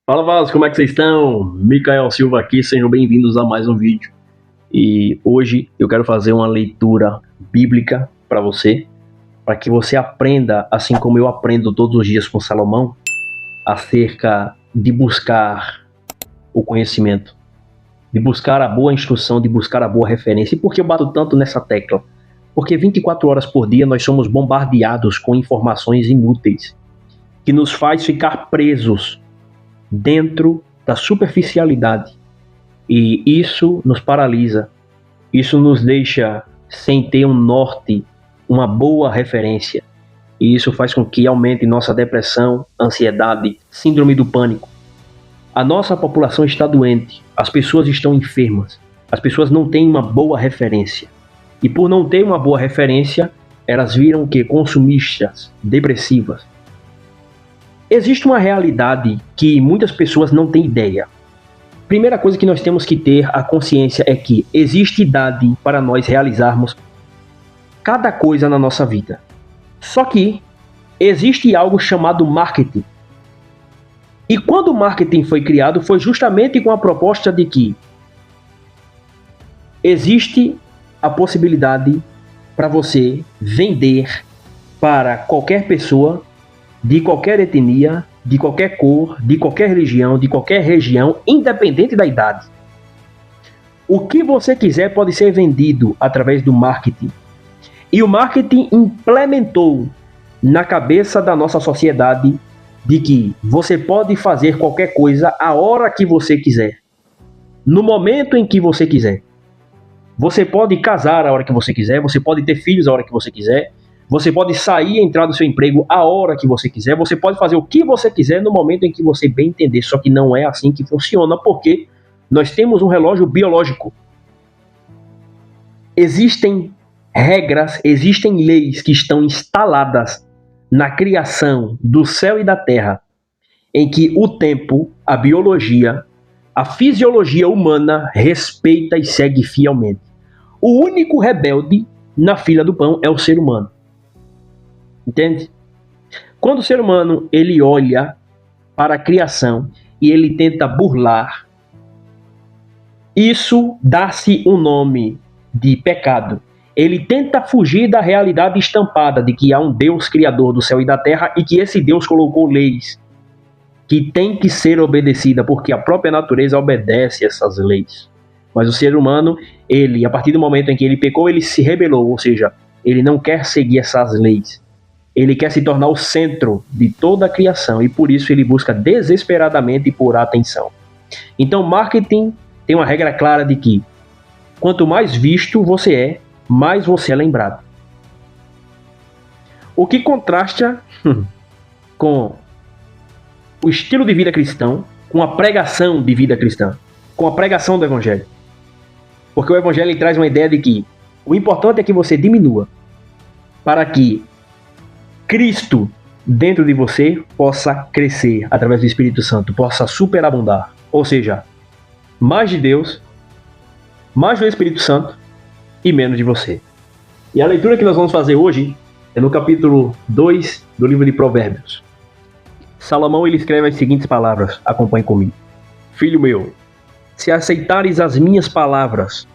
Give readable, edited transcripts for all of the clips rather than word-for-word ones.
Fala, Vaz, como é que vocês estão? Micael Silva aqui, sejam bem-vindos a mais um vídeo. E hoje eu quero fazer uma leitura bíblica para que você aprenda, assim como eu aprendo todos os dias com Salomão, acerca de buscar o conhecimento, de buscar a boa instrução, de buscar a boa referência. E por que eu bato tanto nessa tecla? Porque 24 horas por dia nós somos bombardeados com informações inúteis, que nos faz ficar presos dentro da superficialidade. E isso nos paralisa, isso nos deixa sem ter um norte, uma boa referência. E isso faz com que aumente nossa depressão, ansiedade, síndrome do pânico. A nossa população está doente, as pessoas estão enfermas, as pessoas não têm uma boa referência. E por não ter uma boa referência, elas viram que consumistas, depressivas. Existe uma realidade que muitas pessoas não têm ideia. Primeira coisa que nós temos que ter a consciência é que existe idade para nós realizarmos cada coisa na nossa vida. Só que existe algo chamado marketing. E quando o marketing foi criado, foi justamente com a proposta de que existe a possibilidade para você vender para qualquer pessoa, de qualquer etnia, de qualquer cor, de qualquer religião, de qualquer região, independente da idade. O que você quiser pode ser vendido através do marketing. E o marketing implementou na cabeça da nossa sociedade de que você pode fazer qualquer coisa a hora que você quiser, no momento em que você quiser. Você pode casar a hora que você quiser, você pode ter filhos a hora que você quiser, você pode sair e entrar do seu emprego a hora que você quiser, você pode fazer o que você quiser no momento em que você bem entender, só que não é assim que funciona, porque nós temos um relógio biológico. Existem regras, existem leis que estão instaladas na criação do céu e da terra, em que o tempo, a biologia, a fisiologia humana respeita e segue fielmente. O único rebelde na fila do pão é o ser humano. Entende? Quando o ser humano ele olha para a criação e ele tenta burlar, isso dá-se um nome de pecado. Ele tenta fugir da realidade estampada de que há um Deus criador do céu e da terra e que esse Deus colocou leis que têm que ser obedecidas, porque a própria natureza obedece essas leis. Mas o ser humano, ele, a partir do momento em que ele pecou, ele se rebelou, ou seja, ele não quer seguir essas leis. Ele quer se tornar o centro de toda a criação e por isso ele busca desesperadamente por atenção. Então, marketing tem uma regra clara de que quanto mais visto você é, mais você é lembrado. O que contrasta com o estilo de vida cristão, com a pregação de vida cristã, com a pregação do evangelho. Porque o evangelho traz uma ideia de que o importante é que você diminua para que Cristo dentro de você possa crescer através do Espírito Santo, possa superabundar. Ou seja, mais de Deus, mais do Espírito Santo e menos de você. E a leitura que nós vamos fazer hoje é no capítulo 2 do livro de Provérbios. Salomão ele escreve as seguintes palavras, acompanhe comigo. Filho meu, se aceitares as minhas palavras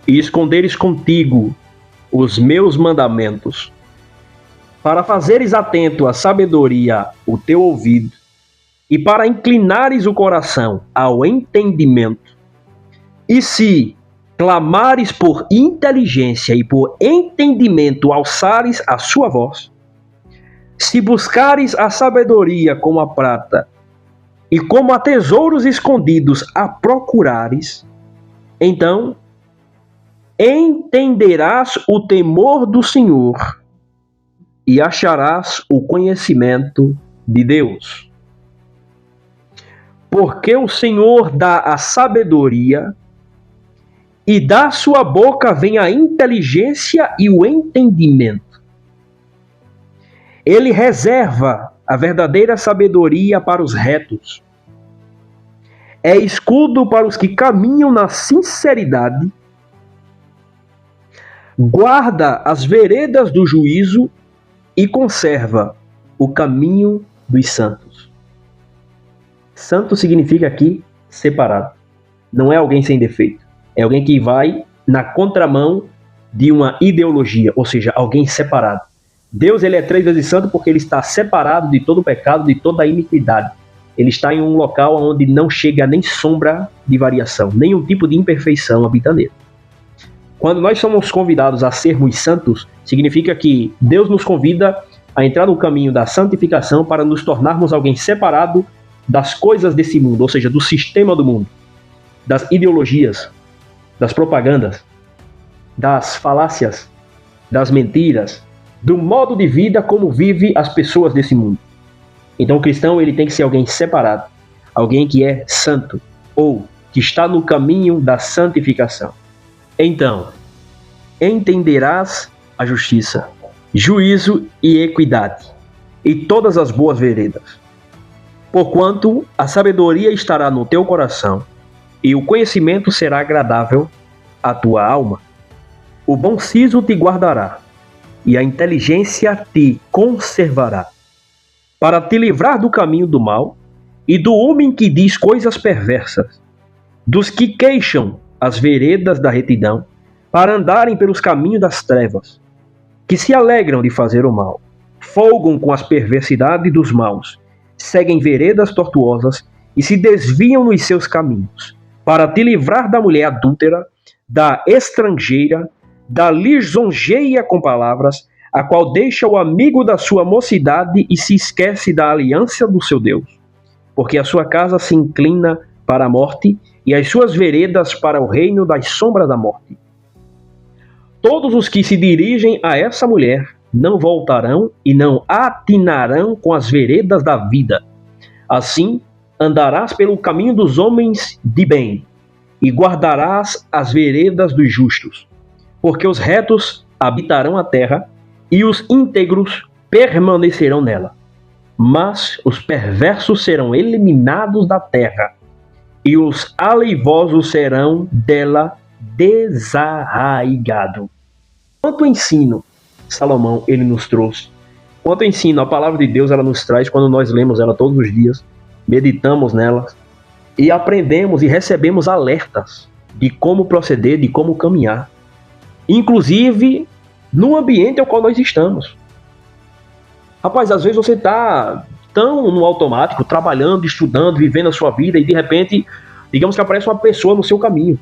e esconderes contigo os meus mandamentos, para fazeres atento à sabedoria o teu ouvido, e para inclinares o coração ao entendimento, e se clamares por inteligência e por entendimento alçares a sua voz, se buscares a sabedoria como a prata, e como a tesouros escondidos a procurares, então entenderás o temor do Senhor e acharás o conhecimento de Deus. Porque o Senhor dá a sabedoria, e da sua boca vem a inteligência e o entendimento. Ele reserva a verdadeira sabedoria para os retos. É escudo para os que caminham na sinceridade. Guarda as veredas do juízo e conserva o caminho dos santos. Santo significa aqui separado. Não é alguém sem defeito. É alguém que vai na contramão de uma ideologia, ou seja, alguém separado. Deus, ele é 3 vezes santo porque ele está separado de todo o pecado, de toda a iniquidade. Ele está em um local onde não chega nem sombra de variação, nenhum tipo de imperfeição habita nele. Quando nós somos convidados a sermos santos, significa que Deus nos convida a entrar no caminho da santificação para nos tornarmos alguém separado das coisas desse mundo, ou seja, do sistema do mundo, das ideologias, das propagandas, das falácias, das mentiras, do modo de vida como vive as pessoas desse mundo. Então o cristão, ele tem que ser alguém separado, alguém que é santo, ou que está no caminho da santificação. Então, entenderás a justiça, juízo e equidade, e todas as boas veredas. Porquanto a sabedoria estará no teu coração, e o conhecimento será agradável à tua alma. O bom siso te guardará, e a inteligência te conservará, para te livrar do caminho do mal e do homem que diz coisas perversas, dos que queixam as veredas da retidão, para andarem pelos caminhos das trevas, que se alegram de fazer o mal, folgam com as perversidades dos maus, seguem veredas tortuosas e se desviam nos seus caminhos, para te livrar da mulher adúltera, da estrangeira, da lisonjeia com palavras, a qual deixa o amigo da sua mocidade e se esquece da aliança do seu Deus, porque a sua casa se inclina para a morte e as suas veredas para o reino das sombras da morte. Todos os que se dirigem a essa mulher não voltarão e não atinarão com as veredas da vida. Assim, andarás pelo caminho dos homens de bem e guardarás as veredas dos justos, porque os retos habitarão a terra e os íntegros permanecerão nela. Mas os perversos serão eliminados da terra e os aleivosos serão dela desarraigados. Quanto ensino Salomão ele nos trouxe. Quanto ensino a palavra de Deus ela nos traz quando nós lemos ela todos os dias, meditamos nela e aprendemos e recebemos alertas de como proceder, de como caminhar, inclusive no ambiente ao qual nós estamos. Rapaz, às vezes você está tão no automático, trabalhando, estudando, vivendo a sua vida e de repente, digamos que aparece uma pessoa no seu caminho.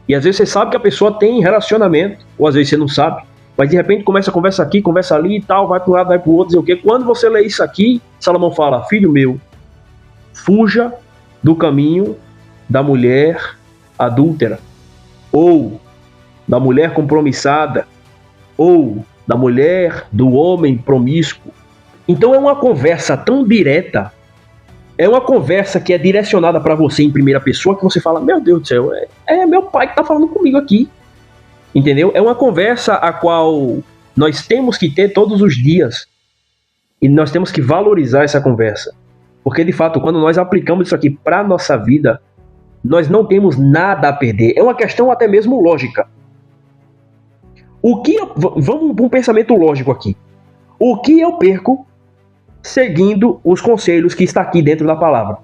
E às vezes você sabe que a pessoa tem relacionamento, ou às vezes você não sabe, mas de repente começa a conversa aqui, conversa ali e tal, vai para um lado, vai para o outro, dizer o quê? Quando você lê isso aqui, Salomão fala: filho meu, fuja do caminho da mulher adúltera, ou da mulher compromissada, ou da mulher do homem promíscuo. Então é uma conversa tão direta, é uma conversa que é direcionada para você em primeira pessoa, que você fala: meu Deus do céu, é meu pai que está falando comigo aqui. Entendeu? É uma conversa a qual nós temos que ter todos os dias. E nós temos que valorizar essa conversa. Porque, de fato, quando nós aplicamos isso aqui para a nossa vida, nós não temos nada a perder. É uma questão até mesmo lógica. Vamos para um pensamento lógico aqui. O que eu perco seguindo os conselhos que está aqui dentro da palavra,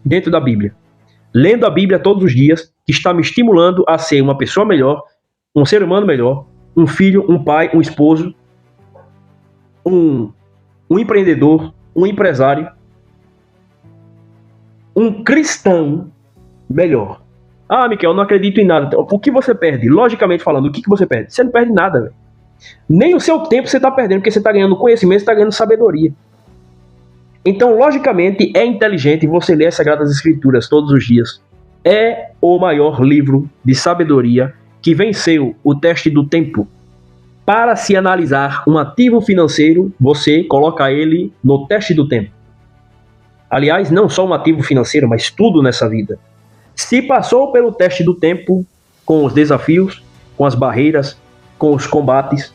dentro da Bíblia? Lendo a Bíblia todos os dias, que está me estimulando a ser uma pessoa melhor, um ser humano melhor, um filho, um pai, um esposo, um empreendedor, um empresário, um cristão melhor. Ah, Miquel, eu não acredito em nada. O que você perde? Logicamente falando, o que você perde? Você não perde nada, velho. Nem o seu tempo você está perdendo, porque você está ganhando conhecimento, você está ganhando sabedoria. Então, logicamente, é inteligente você ler as Sagradas Escrituras todos os dias. É o maior livro de sabedoria que venceu o teste do tempo. Para se analisar um ativo financeiro, você coloca ele no teste do tempo. Aliás, não só um ativo financeiro, mas tudo nessa vida. Se passou pelo teste do tempo, com os desafios, com as barreiras, com os combates,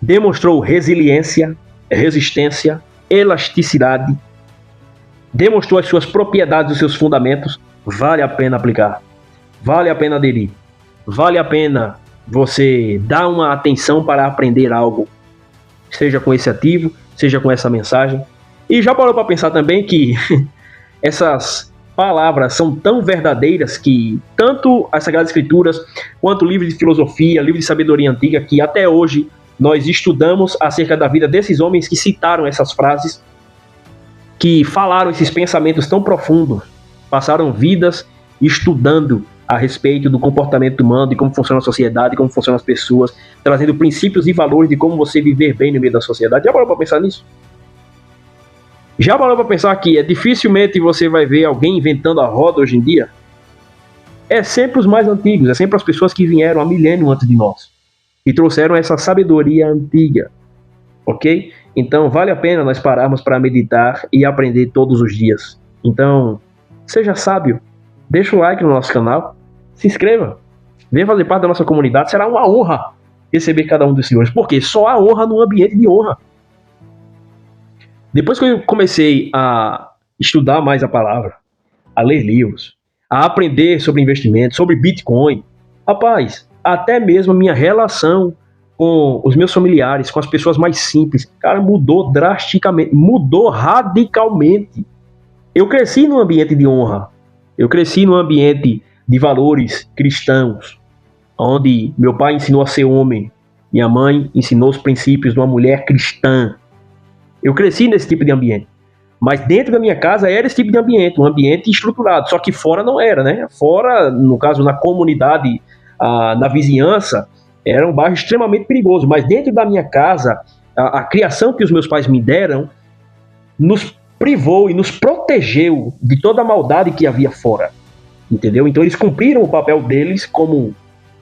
demonstrou resiliência, resistência, elasticidade, demonstrou as suas propriedades, os seus fundamentos, vale a pena aplicar, vale a pena aderir. Vale a pena você dar uma atenção para aprender algo, seja com esse ativo, seja com essa mensagem. E já parou para pensar também que essas palavras são tão verdadeiras que tanto as Sagradas Escrituras quanto livros de filosofia, livros de sabedoria antiga, que até hoje nós estudamos acerca da vida desses homens que citaram essas frases, que falaram esses pensamentos tão profundos, passaram vidas estudando a respeito do comportamento humano, de como funciona a sociedade, como funcionam as pessoas, trazendo princípios e valores de como você viver bem no meio da sociedade. Já parou para pensar nisso? Já parou para pensar que dificilmente você vai ver alguém inventando a roda hoje em dia? É sempre os mais antigos, é sempre as pessoas que vieram há milênio antes de nós e trouxeram essa sabedoria antiga, ok? Então vale a pena nós pararmos para meditar e aprender todos os dias. Então, seja sábio, deixa o like no nosso canal, se inscreva, venha fazer parte da nossa comunidade, será uma honra receber cada um dos senhores, porque só há honra num ambiente de honra. Depois que eu comecei a estudar mais a palavra, a ler livros, a aprender sobre investimentos, sobre Bitcoin, rapaz, até mesmo a minha relação com os meus familiares, com as pessoas mais simples, cara, mudou drasticamente, mudou radicalmente. Eu cresci num ambiente de honra, eu cresci num ambiente de valores cristãos, onde meu pai ensinou a ser homem, minha mãe ensinou os princípios de uma mulher cristã. Eu cresci nesse tipo de ambiente. Mas dentro da minha casa era esse tipo de ambiente, um ambiente estruturado. Só que fora não era, né? Fora, no caso, na comunidade, na vizinhança, era um bairro extremamente perigoso. Mas dentro da minha casa, a criação que os meus pais me deram nos privou e nos protegeu de toda a maldade que havia fora. Entendeu? Então eles cumpriram o papel deles como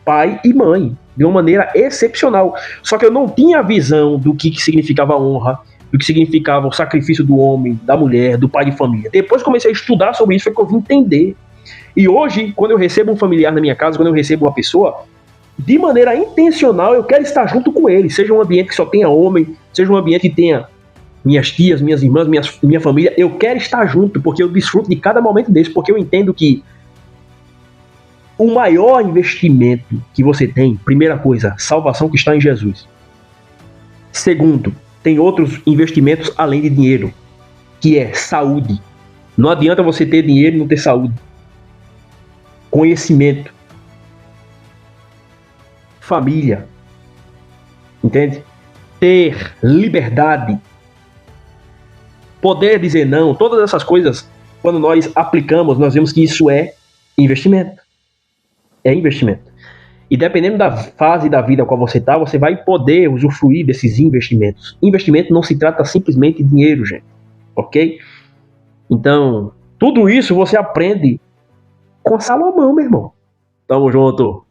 pai e mãe, de uma maneira excepcional. Só que eu não tinha a visão do que significava honra, do que significava o sacrifício do homem, da mulher, do pai de família. Depois que comecei a estudar sobre isso, foi que eu vim entender. E hoje, quando eu recebo um familiar na minha casa, quando eu recebo uma pessoa, de maneira intencional, eu quero estar junto com ele. Seja um ambiente que só tenha homem, seja um ambiente que tenha minhas tias, minhas irmãs, minha família, eu quero estar junto, porque eu desfruto de cada momento desse, porque eu entendo que o maior investimento que você tem, primeira coisa, salvação que está em Jesus. Segundo, tem outros investimentos além de dinheiro, que é saúde. Não adianta você ter dinheiro e não ter saúde. Conhecimento. Família. Entende? Ter liberdade. Poder dizer não. Todas essas coisas, quando nós aplicamos, nós vemos que isso é investimento. É investimento. E dependendo da fase da vida a qual você está, você vai poder usufruir desses investimentos. Investimento não se trata simplesmente de dinheiro, gente. Ok? Então, tudo isso você aprende com Salomão, meu irmão. Tamo junto.